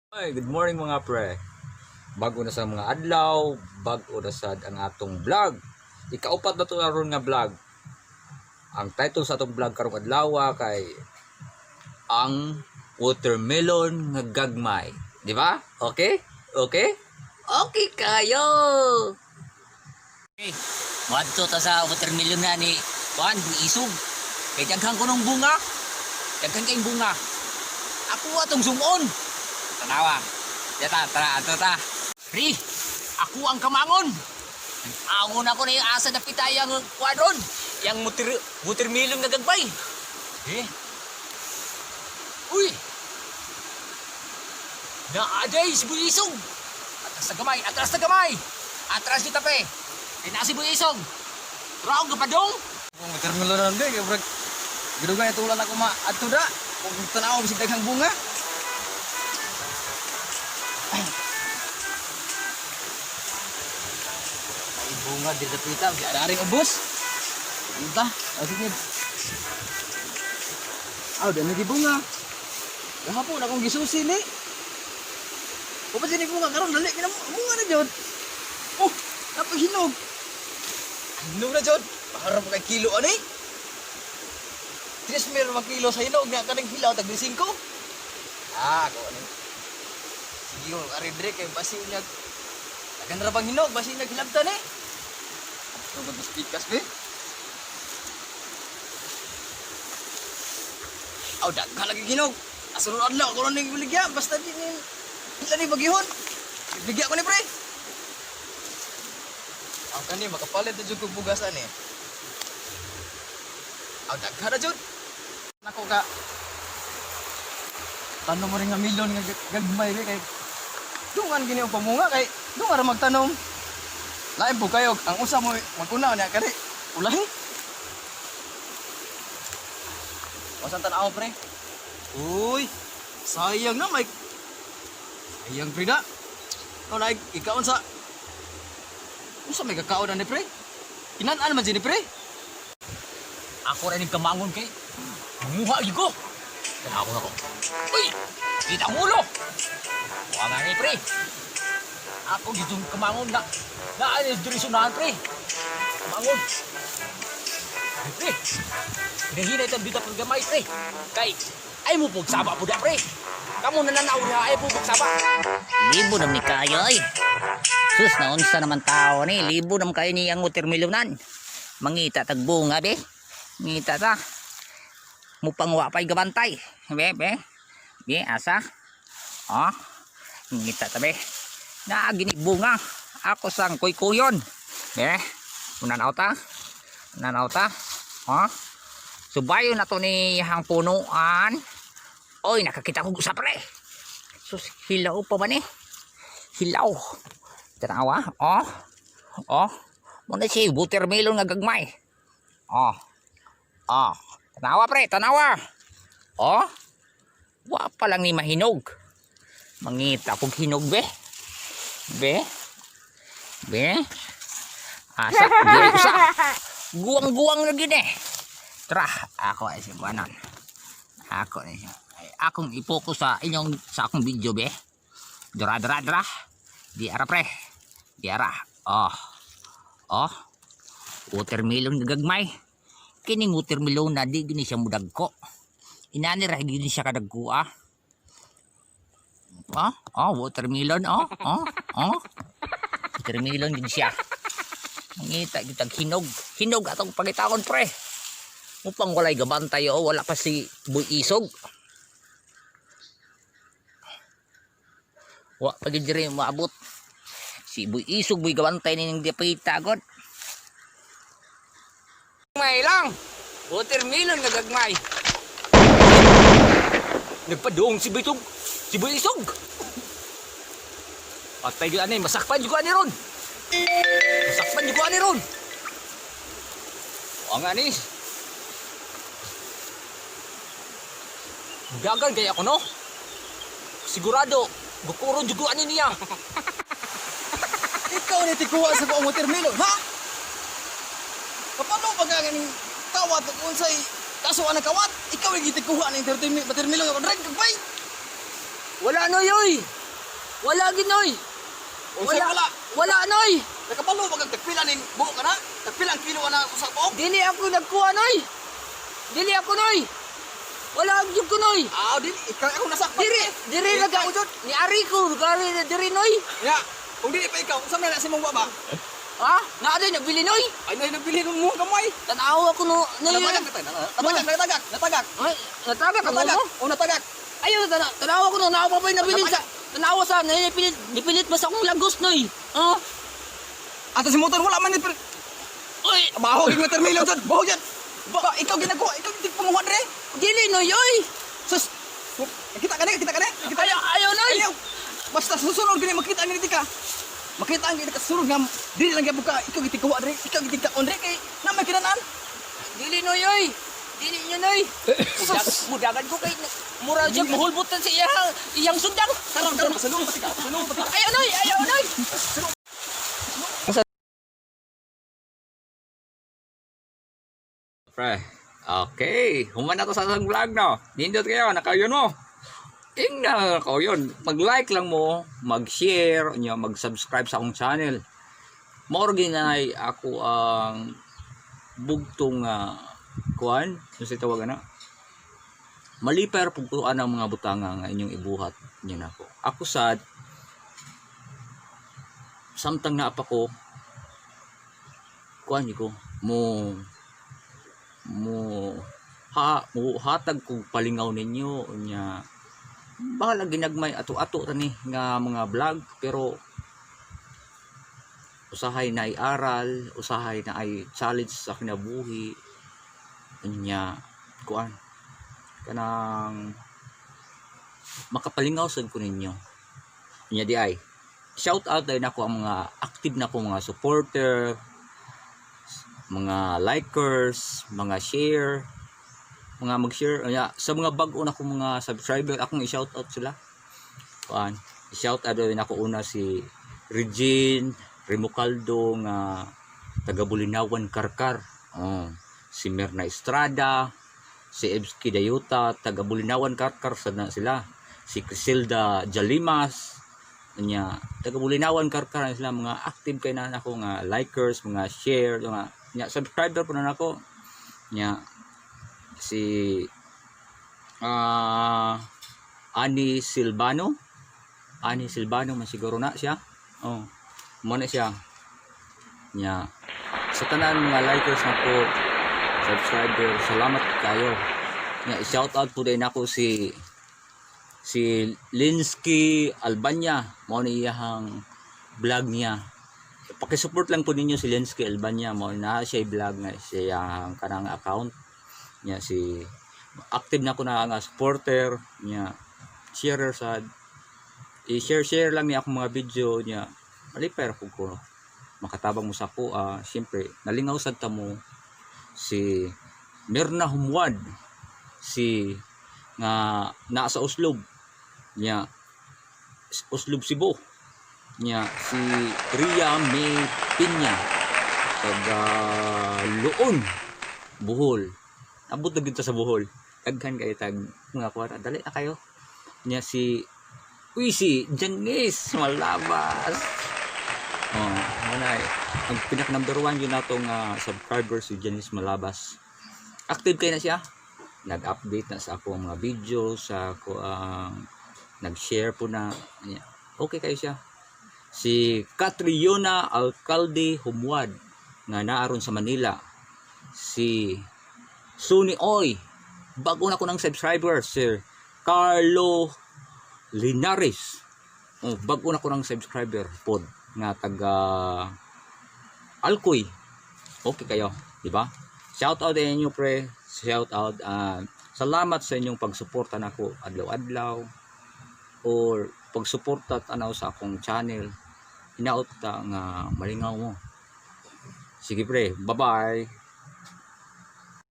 Ay, good morning mga pre. Bago na sa mga adlaw, bago na sad ang atong vlog. Ikaupat na to ron nga vlog. Ang title sa atong vlog karong adlaw kay ang watermelon nga gagmay. Di ba? Okay? Okay? Okay kayo. Okay, wadto ta sa watermelon na ni Juan Isog. Kay daghang ko ng bunga. Daghang kayong bunga. Ako atong sumon. Tanawa. Yata, tara, ato ta. Pri, ako ang kamangon. Angon ako na yung asa na pitay ang kwadron. Yang watermelon nga gagbay. Eh? Uy! Naaday si Buisog. Atras na gamay, atras na gamay. Atras kita pe. Kaya si Buisog. Raong kapadong. Kung watermelon na hindi, kaya brag, gidugan itulan ako ato da. Kung tanaw, bisig daghang bunga. Ay. May bunga, di napita, ada ring ubos. Entah, asiknya. Udah nagi bunga. Gahapon akong gisusi ni. Kung pa sini bunga, karon dali, bunga na jod. Oh, napahinog. Hinog na jod. Paharap kay kilo ani. 3 mil kilo sa hinog nga kaning hilaw tag 5. Ako ani. Sige ko ari dire kay basi niya. Tagan ra bang hinog basi niya hilabtan eh. Ito magpikas be. Aw daghan lagi hinog. Asunod adlaw ko ning biligya basta di ni ila ni bagihon. Bigya ko ni pre. Ang kani makapalit na jud kog bugasan eh. Aw daghan na jud. Nako ka. Tanom mo rin nga milyon nga gagmay be kay dungan gini ang pamunga kay dungan ra magtanom. Lain po kayo ang usa mo maguna na kani ulahi. Wasan tan-aw pre. Uy, sayang na Mike. Sayang pre da. No naig ikaon sa usa may kakaon na ni pre. Kinan-an man ni pre. Ako rin yung kamangon kay. Manguha yun ko. Tanawon ako. Uy! Kita ang ulo! Huwag nga ni pre. Ako dito kamangon na. Naalis diri sunahan pre. Kamangon. Ay pre. Hinahinay itang bita paggamay pre. Kay ay mo pagsaba po da pre. Kamu nananaw na ay po pagsaba. Libo nam ni kayo ay. Sus na unsa naman tao ni. Libo nam kayo ni ang watermelonan. Mangita tagbunga be. Ngita ta. Mupangwa pa'y gabantay. Be. Be asa. Oh. Ngita ta be. Naagini bunga. Ako sang kuy-kuyon. Be. Unanaw ta. Oh. Subayo na to ni hang punuan. Oy nakakita ko sa pre. Sus hilaw pa ba ni? Hilaw. Tanawa. Oh. Muna si watermelon nga gagmay. Oh. Tanawa pre, tanawa. Oh. Wa pa lang ni mahinog. Mangita kog hinog be. Be. Asa diri usa. Guwang-guwang na gid eh. Tara, ako ay sibuanan. Ako ni akong i-focus sa akong video be. Dra. Di ara pre. Di ara. Oh. Watermelon gagmay. Kining watermelon na di gini siya mudagko. Inani ra gini siya kadagko ah. Watermelon Watermelon gini siya. Mangita kitag hinog atong pagitawon pre. Upang walay gabantay wala pa si Buisog. Wa pa gid diri maabot. Si Buisog buy gabantay ning dipita god. May lang. Watermelon nga gagmay. Nagpadoong si Buisog. Patay gyud ani masakpan gyud ani ron. Ang ani. Dagan kaya ako no? Sigurado, bukuron jugo ani niya. Ikaw ni tikuha sa buong watermelon, ha? Kapano pag ganing kawat kung unsay kasuan ng kawat? Ikaw ay gitikuha ng watermelon nga kag bay. Wala no yoy. Wala ginoy. Unsa wala? Wala noy. Nakabalo ba kag tagpila ning buok kana? Tagpila ang kilo ana sa buok? Dili ako nagkuha noy. Dili ako noy. Wala gyud ko noy. Ah, di ikaw ako nasakpan. Diri naga ni ari ko gari na diri noy. Ya, kung di pa ikaw, unsa may na si mong ba? Ha? Na aday nagbili noy. Ay nay nabili mo kamay. Tanaw ako no. Natagak ka natagak. Ay, natagak ako Natagak. no. O natagak. Ayo tanaw ako no. Naaw pa ba nabilin sa tanaw sa nipilit ba sa akong lagos noy. Ha? Ato si motor wala man ni. Oy, Baho gyud nga termilo jud. Baho jud. Ba ikaw ginagawa, ikaw di panguha dre. dili noy oy. Sus. Kita ka ni. Ayaw noy. Ayaw. Basta susunod gini makita ni ka. Makita ang gini ka sunod nga dili lang gyud ka ikaw gitikuha dre. Ikaw gitika on dre kay na may kinanan. Dili noy oy. Dili niya noy. Mudagan ko kay mura siya mahulbutan sa iyang sundang. Karon pasalong pati ka. Pasalong pati ka. Ayaw noy, ayaw noy. Pre. Okay, human na to sa isang vlog no. Nindot kayo, nakauyon mo. Tingnan ako yun. Mag-like lang mo, mag-share, mag-subscribe sa akong channel. More ginay ako ang bugtong kuan, ano sa tawag na? Malipay pugtuan ang mga butanga nga inyong ibuhat niyo nako. Ako sad samtang naapa ko kuan ko mo hatag kong palingaw ninyo nya bahala ginagmay ato-ato tani nga mga vlog pero usahay na ay aral, usahay na ay challenge sa kinabuhi nya kuan kanang makapalingaw sad ko ninyo nya di ay shout out din ako ang mga active na ko mga supporter, mga likers, mga share, mga mag-share sa mga bago na ko mga subscriber akong i-shout out sila. Kuan, i-shout out din ako una si Regine Remocaldo nga taga Bulinawan Karkar. Si Merna Estrada, si Ebski Dayuta taga Bulinawan Karkar sad na sila. Si Criselda Jalimas nya taga Bulinawan Karkar na sila mga active kay na ako nga likers, mga share, mga nya subscriber po na nako nya si Ani Silvano man siguro na siya mo na siya nya sa tanan mga likers na po subscriber salamat kayo nya i-shout out po din ako si Linsky Albania mo ni iyang vlog niya. Paki-support lang po ninyo si Linsky Albania mo na siya i-vlog nga siya ang kanang account niya si active na ko na nga supporter niya share sad i-share lang niya akong mga video niya malipay ko ko makatabang mo sa ko syempre nalingaw sad ta mo si Mirna Humwad si nga nasa Uslob niya Uslob Cebu niya si Ria May Pinya taga Luon Bohol abot na dito sa Bohol daghan kayo tag mga kuwara dali na kayo niya si Janice Malabas manay ang pinaka number 1 yun natong subscriber si Janice Malabas active kayo na siya nag-update na sa ako ang mga video sa ako nag-share po na okay kayo siya si Catriona Alcalde Humwad nga naaron sa Manila si Suni Oy bago na ko ng subscriber Sir Carlo Linares bago na ko ng subscriber pod nga taga Alcoy okay kayo di ba shout out din inyo pre shout out salamat sa inyong pagsuporta nako adlaw-adlaw or pagsuporta tanaw sa akong channel hinaot ta nga malingaw mo sige pre bye bye